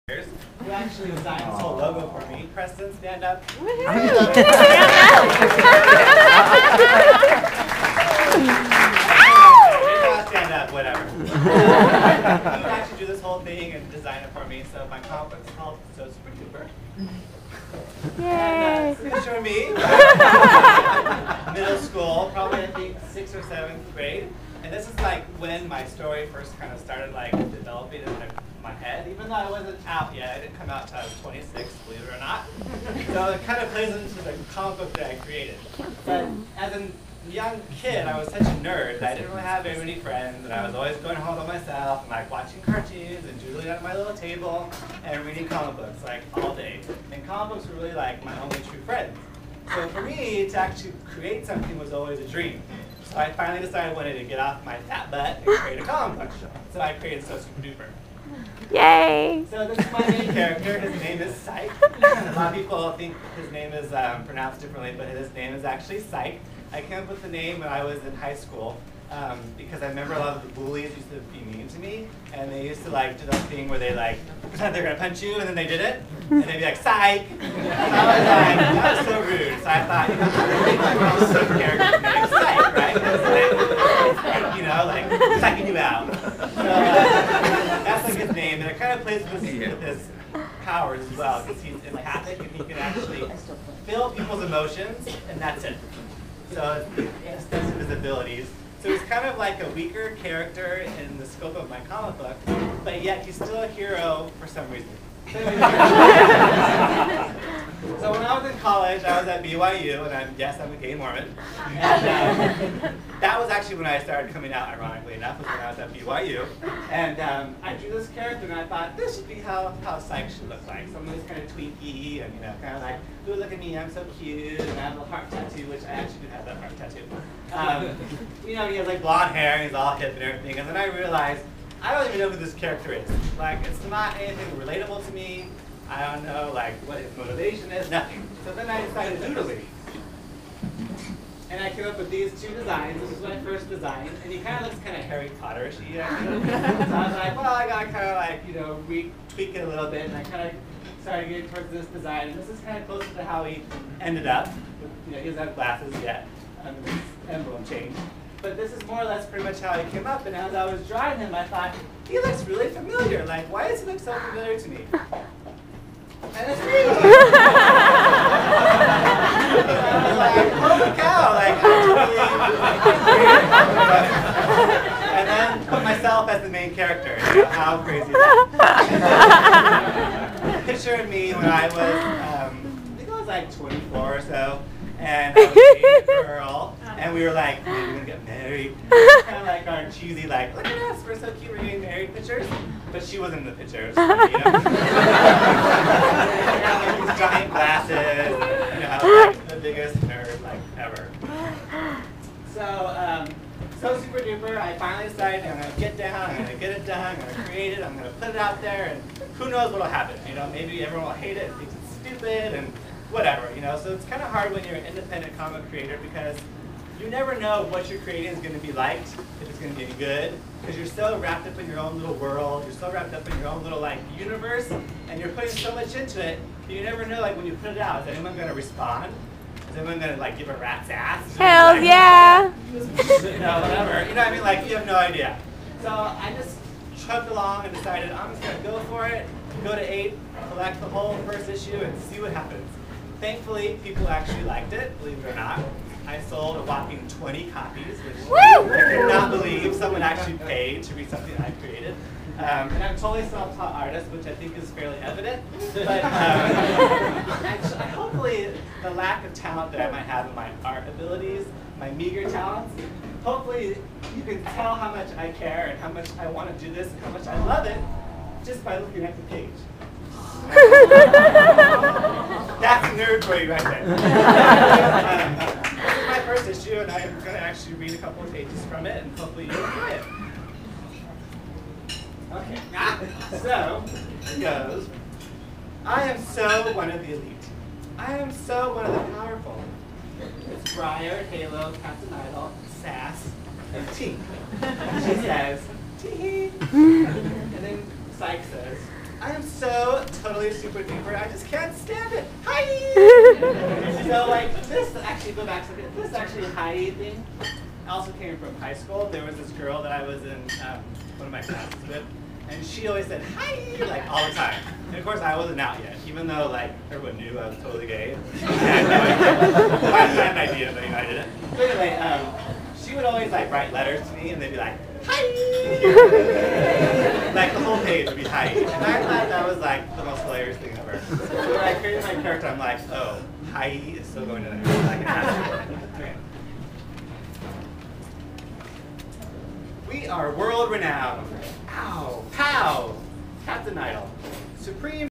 Who actually designed this whole logo for me. Preston, stand up. Stand up, whatever. He would actually do this whole thing and design it for me. So my comic book is called So Super Duper. Yay! And this picture of me, middle school, probably I think 6th or 7th grade. And this is like when my story first kind of started like developing in my head, even though I wasn't out yet. I didn't come out until I was 26, believe it or not. So it kind of plays into the comic book that I created. But as a young kid, I was such a nerd that I didn't really have very many friends, and I was always going home by myself and like watching cartoons and doodling at my little table and reading comic books like all day. And comic books were really like my only true friends. So for me to actually create something was always a dream. So I finally decided I wanted to get off my fat butt and create a comic book show. So I created So Super Duper. Yay! So this is my main character. His name is Psych. A lot of people think his name is pronounced differently, but his name is actually Psych. I came up with the name when I was in high school because I remember a lot of the bullies used to be mean to me, and they used to like do that thing where they like pretend they're gonna punch you, and then they did it, and they'd be like, "Psych!" And I was like, that was so rude. So I thought, you know, I'm gonna make my own character named Psych, right? It's, you know, like psyching you out. So that's like his name, and it kind of plays with his powers as well, because he's empathic and he can actually feel people's emotions, and that's it. So it's extensive his abilities. So he's kind of like a weaker character in the scope of my comic book, but yet he's still a hero for some reason. So when I was in college, I was at BYU, and yes, I'm a gay Mormon. And that was actually when I started coming out, ironically enough, was when I was at BYU. And I drew this character, and I thought, this should be how Psych should look like. Someone who's kind of tweaky, and you know, kind of like, ooh, look at me, I'm so cute, and I have a heart tattoo, which I actually do have that heart tattoo. You know, he has like blonde hair, and he's all hip and everything. And then I realized, I don't even know who this character is. Like, it's not anything relatable to me. I don't know, like, what his motivation is, nothing. So then I decided to doodle it. And I came up with these two designs. This was my first design, and he kind of looks kind of Harry Potter-ish-y. So I was like, well, I got to kind of like, you know, tweak it a little bit, and I kind of started getting towards this design. And this is kind of closer to how he ended up. You know, he doesn't have glasses yet. His emblem changed. But this is more or less pretty much how he came up. And as I was drawing him, I thought, he looks really familiar. Like, why does he look so familiar to me? And it's me! I was like, holy cow! Like, and then put myself as the main character. You know, how crazy is that? Picture of me when I was, I think I was like 24 or so, and I was dating a girl, and we were like, maybe we're gonna get married. Kind of like our cheesy, like, look at us, we're so cute, we're getting married pictures. But she wasn't in the picture. It was funny, you know? Like these giant glasses, and, you know, like the biggest nerd like ever. So Super Duper, I finally decided I'm gonna get down, I'm gonna get it done, I'm gonna create it, I'm gonna put it out there, and who knows what'll happen. You know, maybe everyone will hate it, thinks it's stupid, and whatever, you know. So it's kind of hard when you're an independent comic creator because you never know what you're creating is going to be liked, if it's going to be good, because you're so wrapped up in your own little world, you're so wrapped up in your own little like universe, and you're putting so much into it, you never know like when you put it out, is anyone going to respond? Is anyone going to like give a rat's ass? Hell like, yeah! No, whatever. You know what I mean? Like you have no idea. So I just chugged along and decided I'm just going to go for it, go to 8, collect the whole first issue, and see what happens. Thankfully, people actually liked it, believe it or not. I sold a whopping 20 copies, which I could not believe someone actually paid to read something I created. And I'm totally a self-taught artist, which I think is fairly evident. But actually, hopefully, the lack of talent that I might have in my art abilities, my meager talents, hopefully you can tell how much I care and how much I want to do this and how much I love it just by looking at the page. That's a nerd for you right there. This is my first issue, and I'm going to actually read a couple of pages from it, and hopefully you'll enjoy it. Okay, so it goes. I am so one of the elite. I am so one of the powerful. It's Briar, Halo, Captain Idol, Sass, and T. She says, tee. And then Psych says, I am so totally super duper. I just can't stand it. Hi! So like this actually go back to this actually hi thing also came from high school. There was this girl that I was in one of my classes with, and she always said hi like all the time. And of course I wasn't out yet, even though like everyone knew I was totally gay. I had an idea, but I didn't. So anyway, she would always like write letters to me, and they'd be like hi. Like the whole page would be hi. And I thought that was like the most hilarious thing ever. So when I created my character, I'm like, oh, hi is still going to there. Like, okay. We are world renowned. Ow, pow, Captain Idol, supreme.